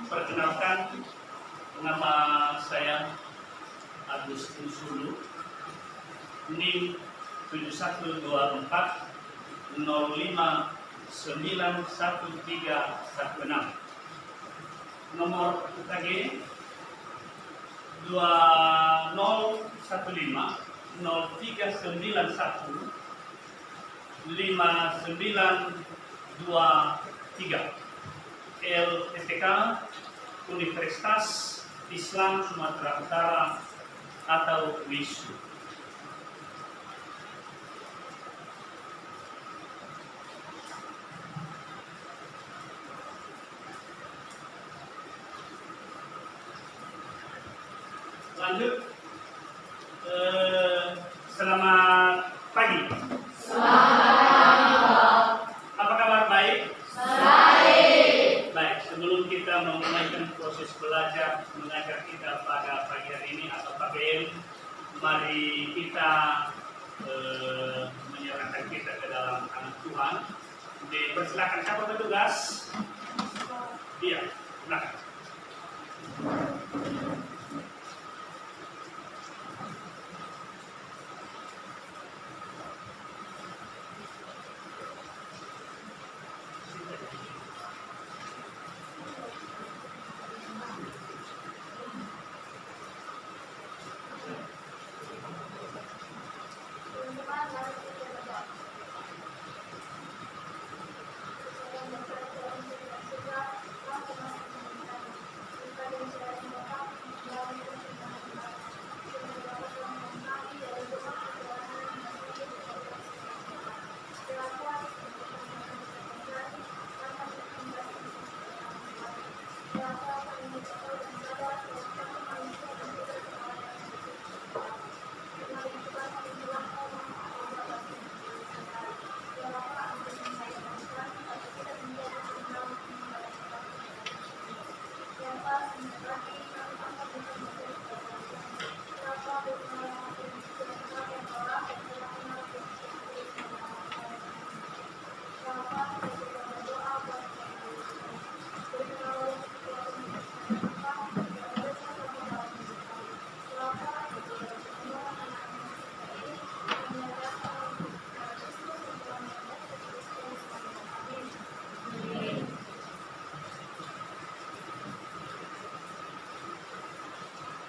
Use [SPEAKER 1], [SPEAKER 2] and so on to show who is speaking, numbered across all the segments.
[SPEAKER 1] Perkenalkan, nama saya Agus Insulu, NIM 712405911316, nomor UKG 2015-0391-5923, LPTK Universitas Islam Sumatera Utara atau WISU. Lanjut, selamat pagi. Apa kabar? Baik? Baik, sebelum kita memulai proses belajar mengajar kita pada pagi hari ini atau KBM, mari kita menyerahkan kita ke dalam tangan Tuhan. Dipersilakan siapa petugas? Iya, silakan.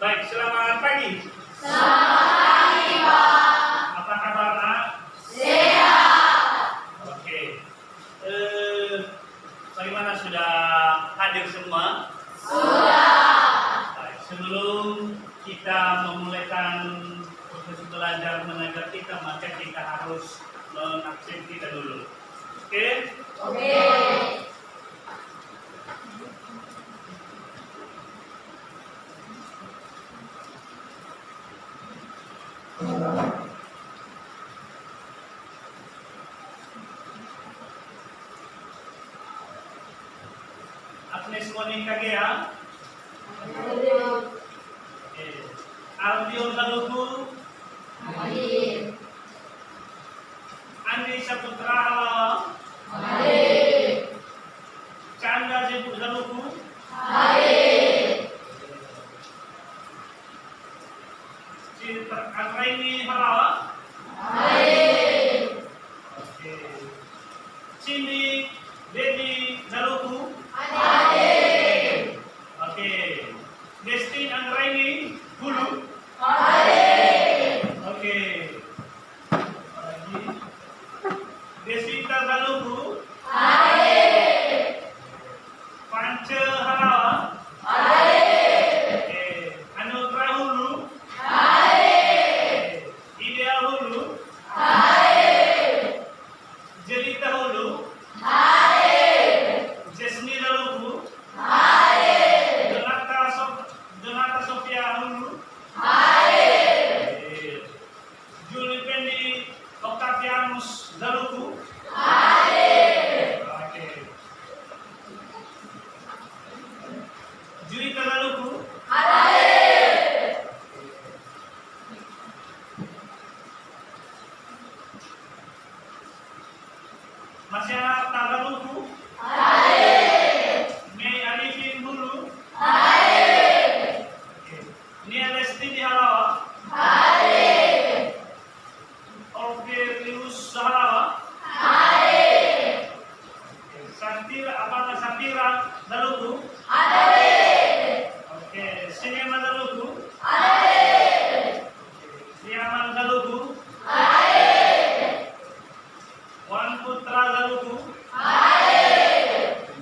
[SPEAKER 1] Baik, selamat pagi.
[SPEAKER 2] Selamat pagi, Pak.
[SPEAKER 1] Apa kabar, Nak?
[SPEAKER 2] Sehat.
[SPEAKER 1] Oke. Bagaimana, sudah hadir semua?
[SPEAKER 2] Sudah.
[SPEAKER 1] Baik, sebelum kita memulaikan proses belajar mengajar kita, maka kita harus mengabsen kita dulu. Oke?
[SPEAKER 2] Oke.
[SPEAKER 1] Agnes Monica Gea, Albion Galuhu,
[SPEAKER 2] Hadir.
[SPEAKER 1] Andi Saputra Halawa,
[SPEAKER 2] Hadir.
[SPEAKER 1] Chandra Jeput Galuhu,
[SPEAKER 2] Hadir.
[SPEAKER 1] Cinta Atraini Halawa,
[SPEAKER 2] Hadir.
[SPEAKER 1] oke. Cindy Devi Galuhu,
[SPEAKER 2] Hadir.
[SPEAKER 1] oke. Destin Anggraini Hulu,
[SPEAKER 2] Hadir.
[SPEAKER 1] oke. Lagi. Desita Galuhu,
[SPEAKER 2] Hadir.
[SPEAKER 1] Panca Halawa, Sapira Dalugu? Oke, Sinema Dalugu? Siaman Dalugu? Wan Putra Dalugu?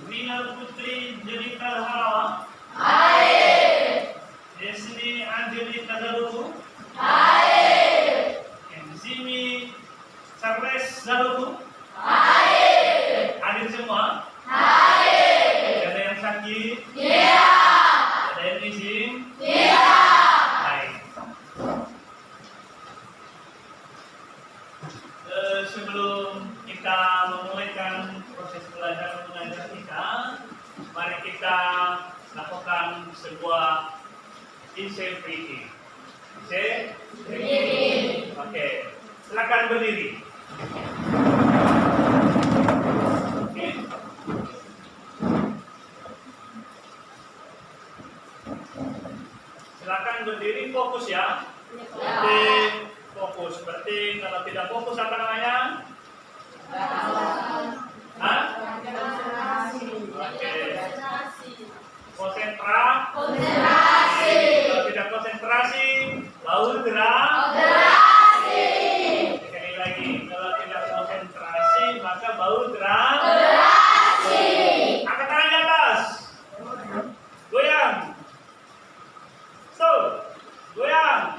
[SPEAKER 1] Wina Putri Jelita Harawa? Desni Angelita Dalugu? Zimi Charles Dalugu? Hadir semua? Ada yang sakit? Ada yang izin? Baik. Sebelum kita memulaikan proses belajar mengajar kita, mari kita lakukan sebuah insight breathing. Oke, silakan berdiri. Oke. Silakan berdiri, fokus ya. Penting, fokus. Penting, kalau tidak fokus apa namanya? Hah? Oke. Konsentrasi. Kalau tidak konsentrasi, bau gerak. Sekali lagi, kalau tidak konsentrasi, maka bau gerak. Angkat tangan di atas. Goyang. Stop. Goyang.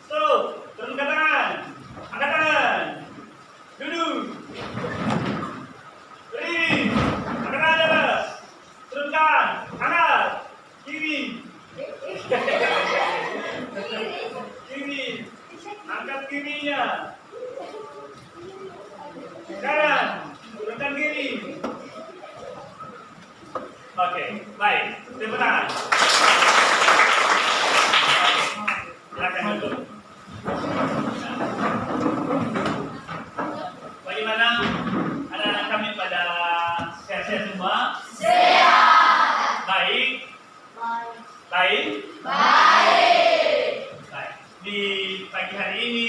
[SPEAKER 1] Stop. Turunkan tangan. Angkat tangan. Duduk. Berdiri. Angkat tangan di atas. Turunkan. Angkat. Kiri. Kiri. Angkat kirinya. Kanan. Turunkan kiri. Oke, baik. Tepuk tangan. Silakan duduk. Bagaimana anak-anak kami pada sehat-sehat semua? Baik. Baik. Di pagi hari ini,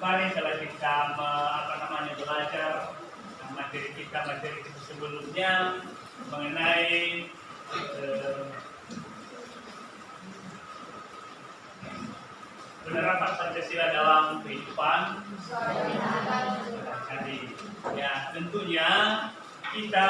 [SPEAKER 1] kemarin setelah kita belajar materi kita sebelumnya mengenai penerapan Pancasila dalam kehidupan sehari-hari. Ya, tentunya kita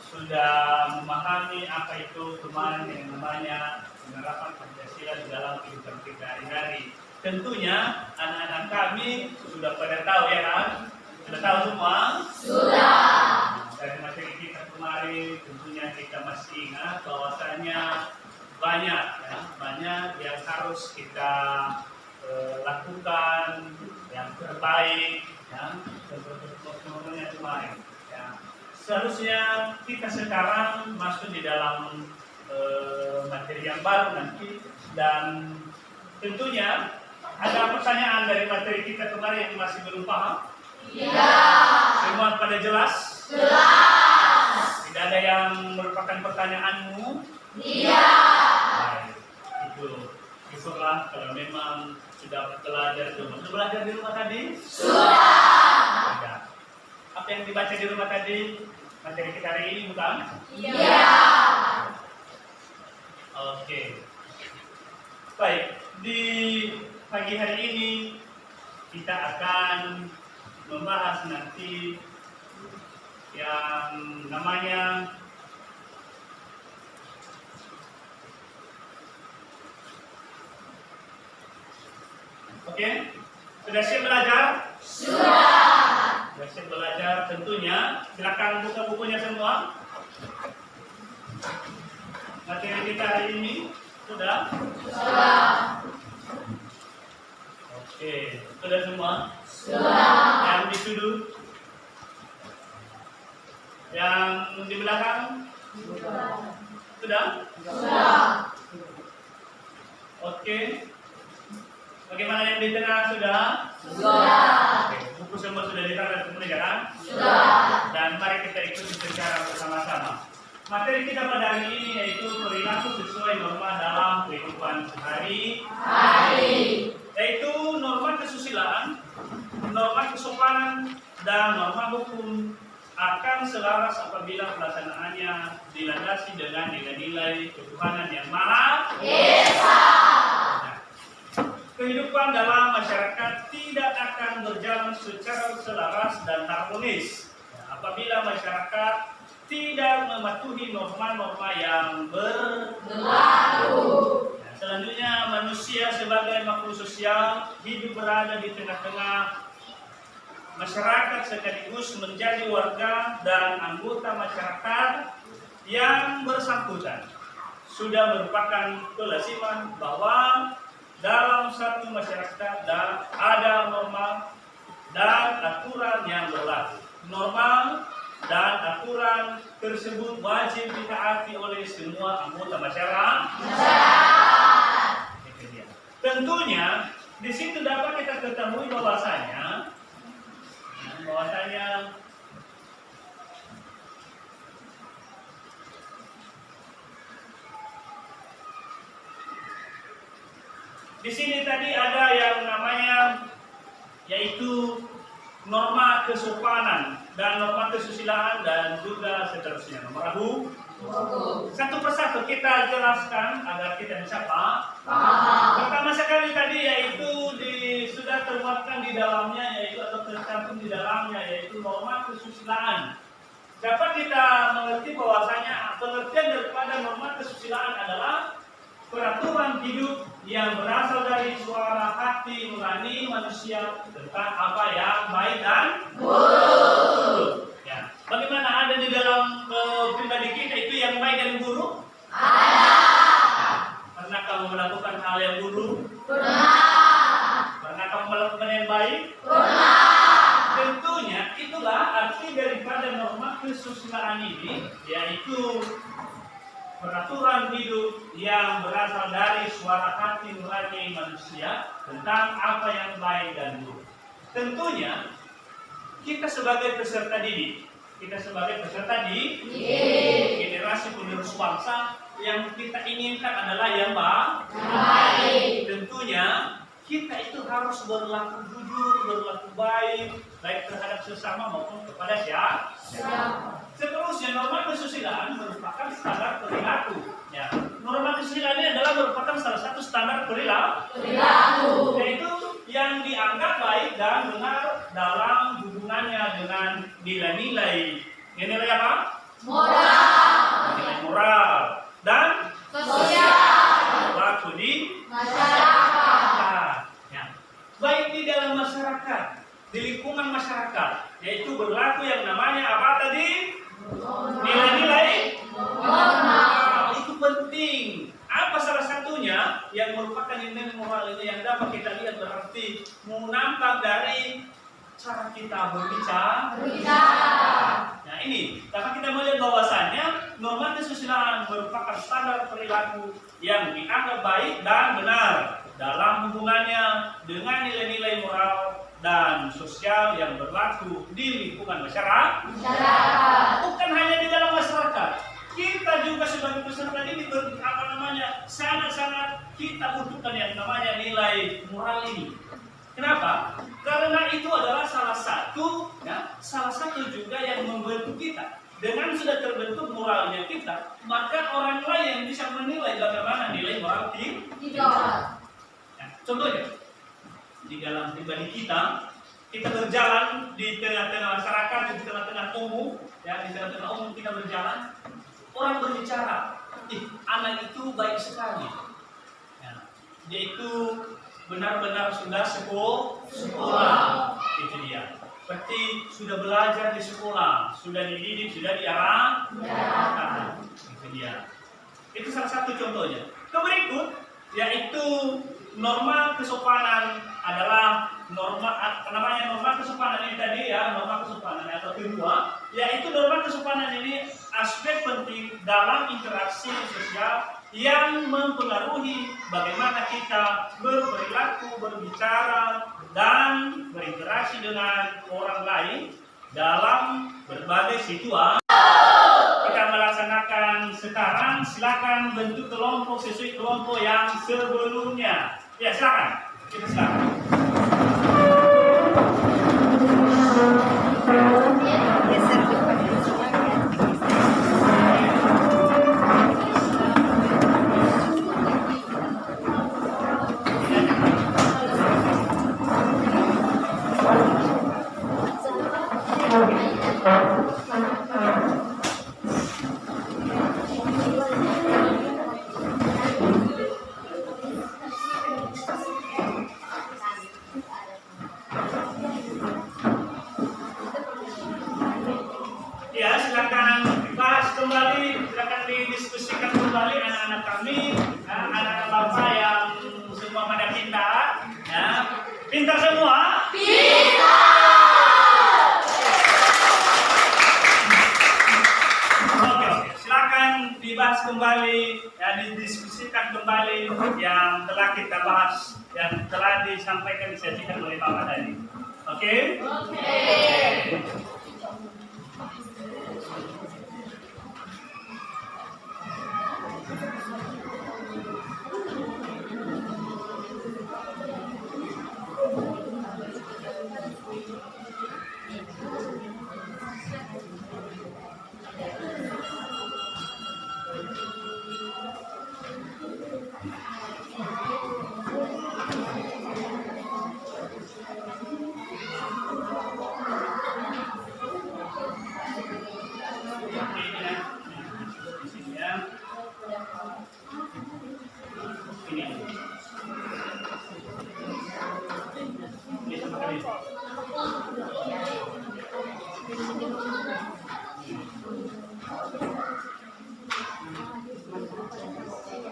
[SPEAKER 1] sudah memahami apa itu kemarin yang namanya penerapan Pancasila di dalam kehidupan kita hari-hari. Tentunya anak-anak kami sudah pada tahu ya kan? Sudah tahu semua? Sudah. Dari materi kita kemarin tentunya kita masih ingat bahwasanya banyak yang harus kita lakukan yang terbaik ya, semuanya kemarin. Ya. Seharusnya kita sekarang masuk di dalam materi yang baru nanti dan tentunya ada pertanyaan dari materi kita kemarin yang masih belum paham? Iya. Semua pada jelas? Jelas. Tidak ada yang merupakan pertanyaanmu? Iya. Baik. Itulah kalau memang sudah belajar di rumah. Sudah belajar di rumah tadi? Sudah. Apa yang dibaca di rumah tadi? Materi kita hari ini bukan? Iya. Oke. Baik, di pagi hari ini kita akan membahas nanti yang namanya sudah siap belajar? Sudah siap belajar tentunya. Silakan buka bukunya semua. Materi kita hari ini sudah? Sudah semua? Yang di sudut? Yang di belakang? Sudah? Bagaimana yang di tengah sudah? Buku semua sudah ditaruh semuanya kan? Dan mari kita ikuti secara bersama-sama. Materi kita pada hari ini yaitu perilaku sesuai norma dalam kehidupan sehari-hari. Yaitu norma kesusilaan, norma kesopanan, dan norma hukum akan selaras apabila pelaksanaannya dilandasi dengan nilai-nilai ketuhanan yang Maha Esa. Nah, kehidupan dalam masyarakat tidak akan berjalan secara selaras dan harmonis apabila masyarakat tidak mematuhi norma-norma yang berlaku. Selanjutnya, manusia sebagai makhluk sosial hidup berada di tengah-tengah masyarakat sekaligus menjadi warga dan anggota masyarakat yang bersangkutan. Sudah merupakan kelaziman bahwa dalam satu masyarakat ada norma dan aturan yang berlaku. Norma dan aturan tersebut wajib ditaati oleh semua anggota masyarakat. Tentunya di situ dapat kita ketahui bahwasanya di sini tadi ada yang namanya yaitu norma kesopanan dan norma kesusilaan dan juga seterusnya. Nomor satu persatu kita jelaskan agar kita bisa paham. Pertama sekali tadi yaitu sudah termuatkan di dalamnya yaitu atau tercantum di dalamnya yaitu norma kesusilaan. Dapat kita mengerti bahwasanya pengertian daripada norma kesusilaan adalah peraturan hidup yang berasal dari suara hati nurani manusia tentang apa yang baik dan buruk. Ya. Bagaimana ada di dalam pribadi kita itu yang baik dan buruk? Ada. Pernah kamu melakukan hal yang buruk? Pernah. Pernah kamu melakukan yang baik? Pernah. Tentunya itulah arti daripada norma kesusilaan ini, yaitu peraturan hidup yang berasal dari suara hati nurani manusia tentang apa yang baik dan buruk. Tentunya kita sebagai peserta didik, generasi penerus bangsa, yang kita inginkan adalah yang baik. Tentunya kita itu harus berlaku jujur, berlaku baik terhadap sesama maupun kepada siapa. Seterusnya, norma kesusilaan merupakan standar perilaku. Ya. Norma kesusilaan ini adalah merupakan salah satu standar perilaku, yaitu yang dianggap baik dan benar dalam hubungannya dengan nilai-nilai. Nilai apa? Nilai moral dan sosial. Berlaku di masyarakat. Ya. Baik di dalam masyarakat, di lingkungan masyarakat, yaitu berlaku yang namanya apa tadi? Nilai-nilai moral. Itu penting. Apa salah satunya yang merupakan nilai moral ini yang dapat kita lihat berarti nampak dari cara kita berbicara. Nah ini dapat kita melihat bahwasannya norma kesusilaan merupakan standar perilaku yang dianggap baik dan benar dalam hubungannya dengan nilai-nilai moral dan sosial yang berlaku di lingkungan masyarakat. Bukan hanya di dalam masyarakat, kita juga sebagai peserta didik sangat-sangat kita butuhkan yang namanya nilai moral ini. Kenapa? Karena itu adalah salah satu juga yang membentuk kita. Dengan sudah terbentuk moralnya kita, maka orang lain yang bisa menilai bagaimana nilai moral kita. Contohnya, di dalam pribadi kita berjalan di tengah-tengah masyarakat, di tengah-tengah umum, di tengah-tengah umum kita berjalan, orang berbicara, anak itu baik sekali, dia itu benar-benar sudah sekolah, itu dia. Berarti sudah belajar di sekolah, sudah dididik, sudah diarahkan, itu dia. Itu salah satu contohnya. Berikut yaitu norma kesopanan adalah norma kesopanan ini tadi norma kesopanan atau kedua, yaitu norma kesopanan ini aspek penting dalam interaksi sosial yang mempengaruhi bagaimana kita berperilaku, berbicara, dan berinteraksi dengan orang lain dalam berbagai situasi. Kita melaksanakan sekarang, silakan bentuk kelompok sesuai kelompok yang sebelumnya. Ya, silakan. Kita silakan. Ya, silakan dibahas kembali, silakan didiskusikan kembali anak-anak kami, anak-anak bapak yang semua pada pintar, ya. Pintar semua? Oke, silakan dibahas kembali, ya, didiskusikan kembali yang telah kita bahas, yang telah disampaikan, disajikan oleh bapak tadi. Oke?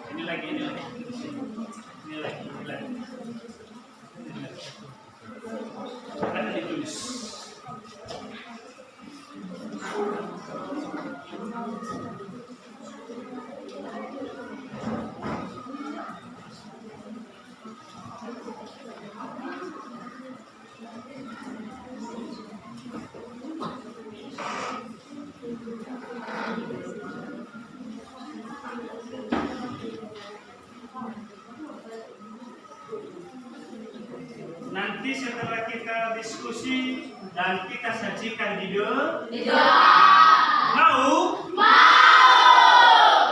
[SPEAKER 1] Ini lagi. Ada ditulis. Nanti setelah kita diskusi dan kita sajikan ide, mau?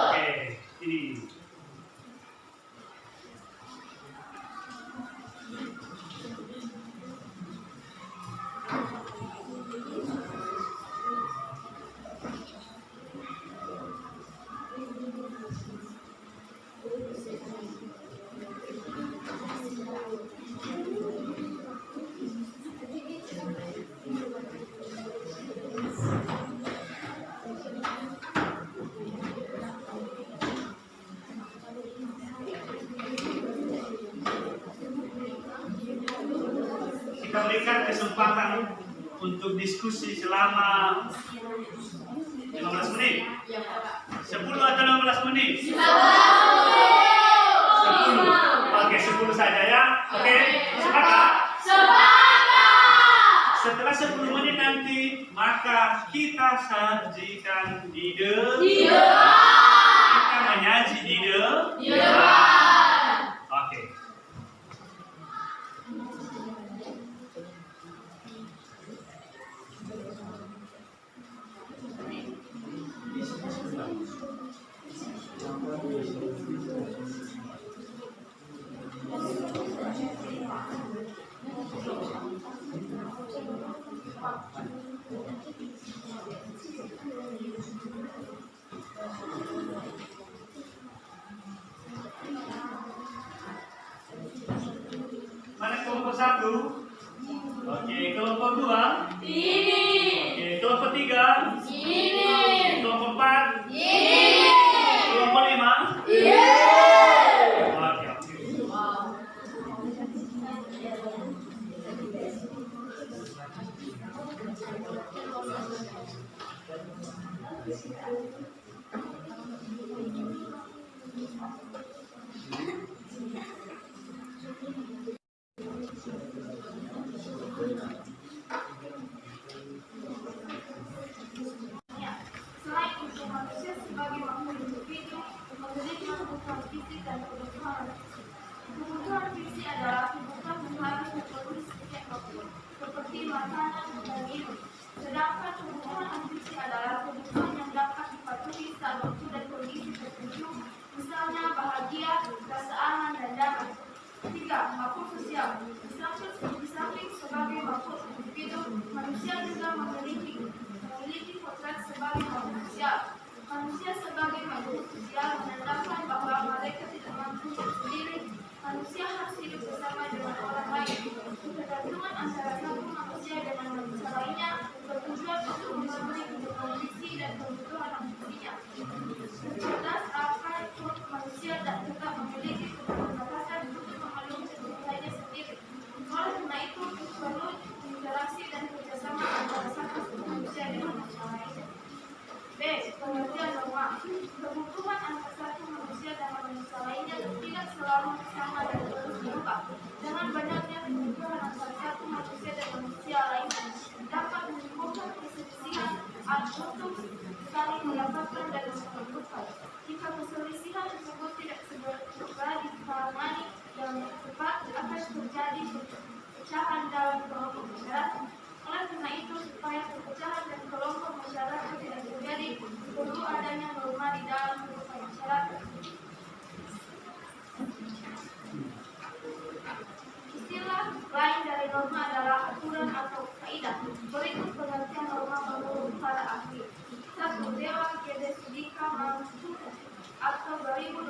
[SPEAKER 1] Oke, ini. Kita berikan kesempatan untuk diskusi selama 15 menit. 10 atau 15 menit? 10. Oke, 10 saja ya. Oke, sepakat? Setelah 10 menit nanti, maka kita sajikan ide. Kita menyaji ide. Oke. Mana kelompok 1? Oke, kelompok 2? Oke, kelompok 3? Kelompok 4? Kelompok 5? Oke.
[SPEAKER 3] Selain itu, manusia sebagai makhluk individu memiliki kebutuhan fisik dan kebutuhan. Kebutuhan fisik adalah kebutuhan yang harus dipenuhi setiap waktu, seperti makanan dan minum. Sedangkan kebutuhan ambisi adalah kebutuhan yang dapat dipatuhi saat waktu dan kondisi tertentu, misalnya bahagia, rasa aman, dan damai. 3. Makhluk sosial. Di samping sebagai makhluk individu, manusia juga memiliki manusia harus hidup bersama dengan orang lain. Ketergantungan antara satu manusia dengan manusia lainnya bertujuan untuk memenuhi kebutuhan fisik dan kebutuhan manusia. Cerdas akan manusia tak juga memiliki keterbatasan untuk memenuhi kebutuhannya sendiri. Oleh karena itu, perlu interaksi dan kerjasama antara satu manusia dengan manusia lainnya. B. Pengertian norma. Kebutuhan antara satu manusia dan manusia lainnya tidak selalu sama dan terus berubah. Dengan banyaknya kebutuhan antara satu manusia dan manusia lainnya dapat menimbulkan perselisihan untuk saling mendapatkan dan membutuhkan. Jika perselisihan tersebut tidak segera ditangani dengan cepat, akan terjadi perpecahan dalam kelompok masyarakat. Oleh karena itu, supaya perpecahan dan kelompok masyarakat tidak terjadi, perlu adanya norma di dalam kehidupan masyarakat. Istilah lain dari norma adalah aturan atau kaidah. Berikut pengertian norma menurut para ahli. 1. Dewan Geodesika Mampu atau 2020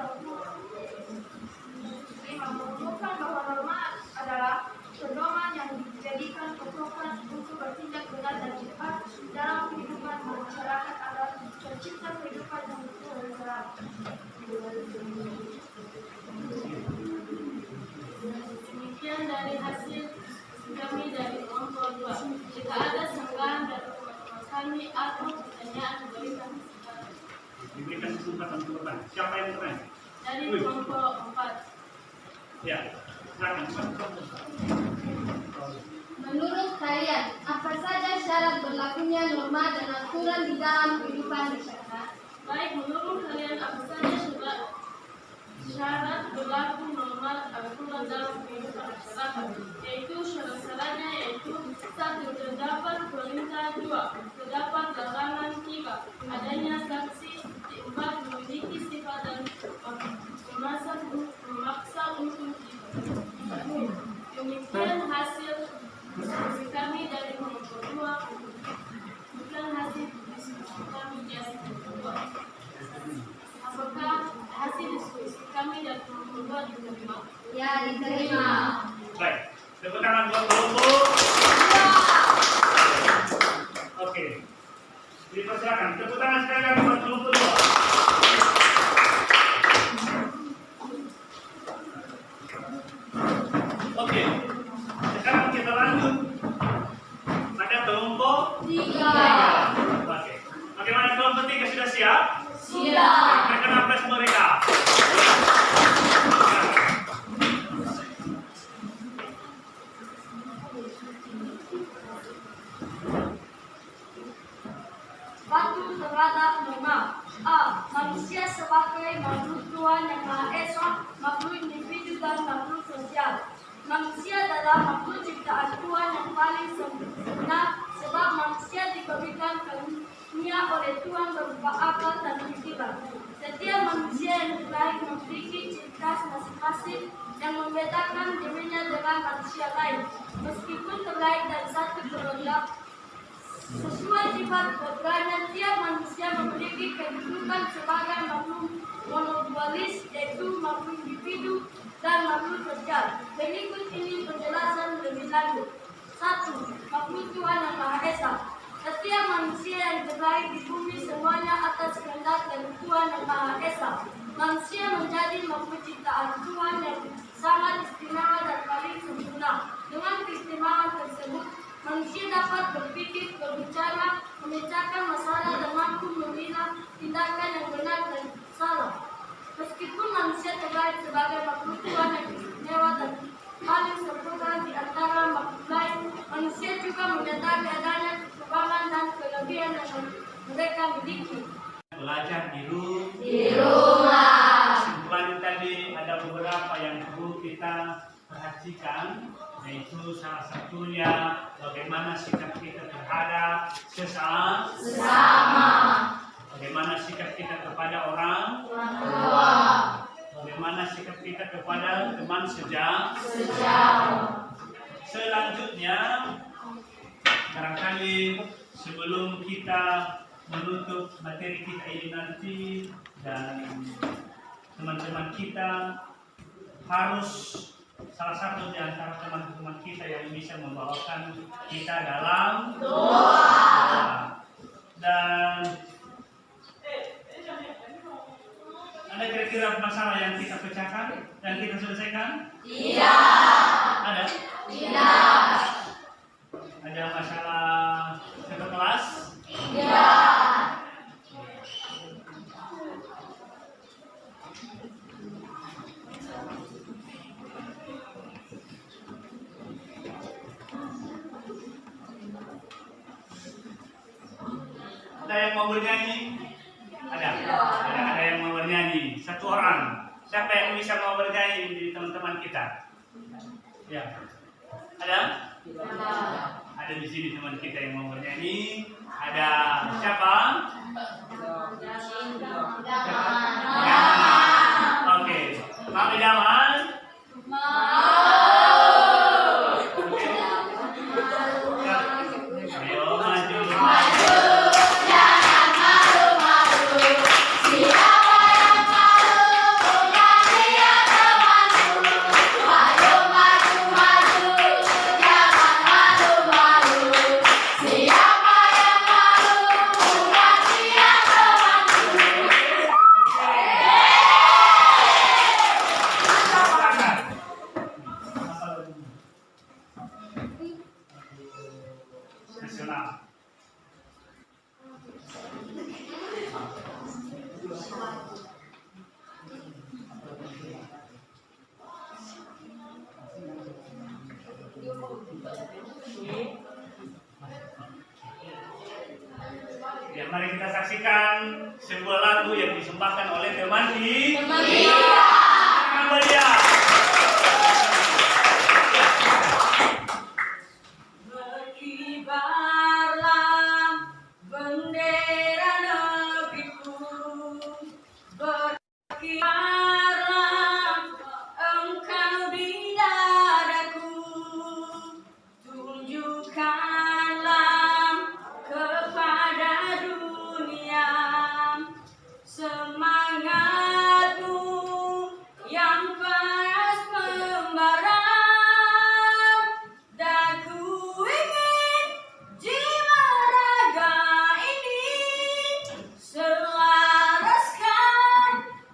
[SPEAKER 3] menemukan bahwa norma adalah pedoman yang dijadikan patokan untuk bertindak benar dan cepat dalam kehidupan masyarakat agar tercipta kehidupan yang berkelanjutan.
[SPEAKER 2] Demikian dari hasil kami dari kelompok 2. Jika ada sanggahan dari teman-teman kami atau pertanyaan,
[SPEAKER 1] Diberikan kesempatan untuk bertanya. Siapa yang bertanya?
[SPEAKER 2] dari kelompok 4.
[SPEAKER 1] Ya, silakan.
[SPEAKER 4] Menurut kalian, apa saja syarat berlakunya norma dan aturan di dalam kehidupan masyarakat?
[SPEAKER 2] Baik, menurut kalian apa saja syarat berlaku norma aturan dalam kehidupan masyarakat? Yaitu syarat-syaratnya yaitu 1. Terdapat perintah, 2. Terdapat larangan, 3. Adanya sanksi, 4. Memiliki sifat dan memaksa untuk dipenuhi. Demikian hasil diskusi kami dari kelompok 2. Bukan hasil diskusi kami dari kelompok 2. Apakah hasil diskusi kami dari kelompok 2 diterima?
[SPEAKER 4] Ya, diterima.
[SPEAKER 1] Baik, tepuk tangan buat kelompok. Oke, dipersilakan. Tepuk tangan sekali lagi buat kelompok 2. Oke, sekarang kita lanjut pada kelompok
[SPEAKER 4] 3.
[SPEAKER 1] Oke, bagaimana kelompok 3 sudah siap?
[SPEAKER 4] Siap.
[SPEAKER 1] Berikan aplaus mereka.
[SPEAKER 3] Patuh terhadap norma. A. Manusia sebagai makhluk Tuhan yang Maha Esa, makhluk individu dan makhluk sosial. Manusia adalah makhluk ciptaan Tuhan yang paling sempurna sebab manusia diberikan karunia oleh Tuhan berupa akal dan pikiran. Setiap manusia yang baik memiliki ciri khas masing-masing yang membedakan dirinya dengan manusia lain. Meskipun terlahir dari satu keluarga, sesuai sifat kodratnya, tiap manusia memiliki kedudukan sebagai makhluk monopolis, yaitu makhluk individu dan makhluk sosial. Berikut ini penjelasan lebih lanjut. 1. Makhluk Tuhan yang Maha Esa. Setiap manusia yang terlahir di bumi semuanya atas kehendak dari Tuhan yang Maha Esa. Manusia menjadi makhluk ciptaan Tuhan yang sangat istimewa dan paling sempurna. Dengan keistimewaan tersebut, manusia dapat berpikir, berbicara, memecahkan masalah dan mampu memilah tindakan yang benar dan salah. Meskipun manusia terlahir sebagai makhluk Tuhan yang istimewa dan paling sempurna di antara makhluk lain, manusia juga menyadari adanya kekurangan dan kelebihan yang mereka miliki.
[SPEAKER 1] Belajar di
[SPEAKER 4] Di rumah.
[SPEAKER 1] Kesimpulan tadi ada beberapa yang perlu kita perhatikan, yaitu salah satunya bagaimana sikap kita terhadap sesama, bagaimana sikap kita kepada orang
[SPEAKER 4] Tua.
[SPEAKER 1] bagaimana sikap kita kepada teman sejauh. Selanjutnya, barangkali sebelum kita menutup materi kita ini nanti dan teman-teman kita harus salah satu di antara teman-teman kita yang bisa membawakan kita dalam doa. Dan ada kira-kira masalah yang kita pecahkan, yang kita selesaikan? Tidak. Ada? Tidak. Ada masalah satu kelas? Tidak. Ada yang mau bernyanyi? Ada yang mau bernyanyi. Satu orang. Siapa yang bisa mau bernyanyi di teman-teman kita? Ya. Ada? Ada di sini teman kita yang mau bernyanyi. Ada siapa? Oke. Mau idaman? Ayo maju. Nasional. Ya, mari kita saksikan sebuah lagu yang disembahkan oleh teman di Maria.
[SPEAKER 5] Berkibarlah bendera negeriku, berkibarlah engkau di dadaku, tunjukkanlah kepada dunia semangatmu yang panas membara. Dan ku ingin jiwa raga ini selaraskan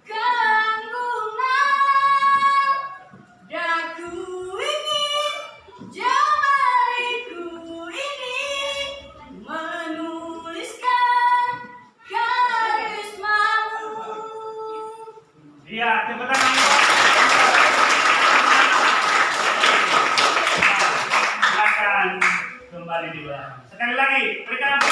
[SPEAKER 5] keanggunan. Dan ku ingin jemariku ini menuliskan karismamu.
[SPEAKER 1] Iya, tepuk tangan. Silakan kembali di belakang. Sekali lagi, berikan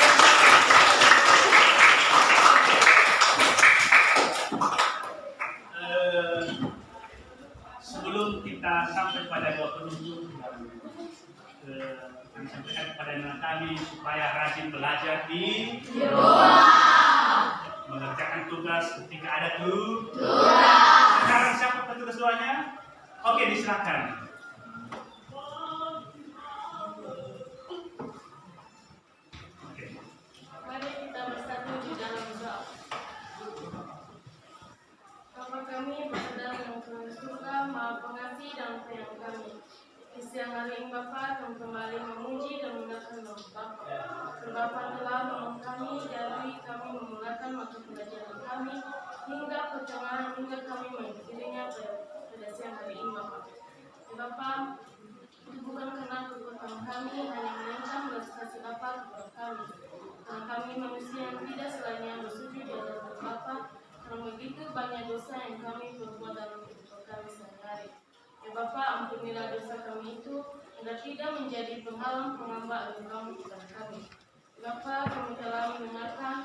[SPEAKER 1] sebelum kita sampai pada doa penutup, kami sampaikan kepada anak kami supaya rajin belajar di mengerjakan tugas ketika ada tugas. Sekarang siapa petugas doanya? Oke, diserahkan.
[SPEAKER 2] Mari kita bersatu di dalam doa. Bapa kami berada di surga, Maha Pengasih dan Penyayang kami. Di siang hari ini Bapa kami kembali memuji dan menggunakan nama Bapa. Bapa telah menolong kami dari kami memulakan mata pelajaran kami hingga pertengahan hingga kami mengikutinya pada siang hari ini Bapa. Bapa, itu bukan karena kekuatan kami, hanya melainkan belas kasih Bapa kepada kami. Karena kami manusia yang tidak selainnya bersujud di hadapan Bapa, karena begitu banyak dosa yang kami perbuat dalam kehidupan kami sehari-hari. Ya Bapa, ampunilah dosa kami itu, agar tidak menjadi penghalang penghambat agama kamu kepada kami. Bapa, kami telah mendengarkan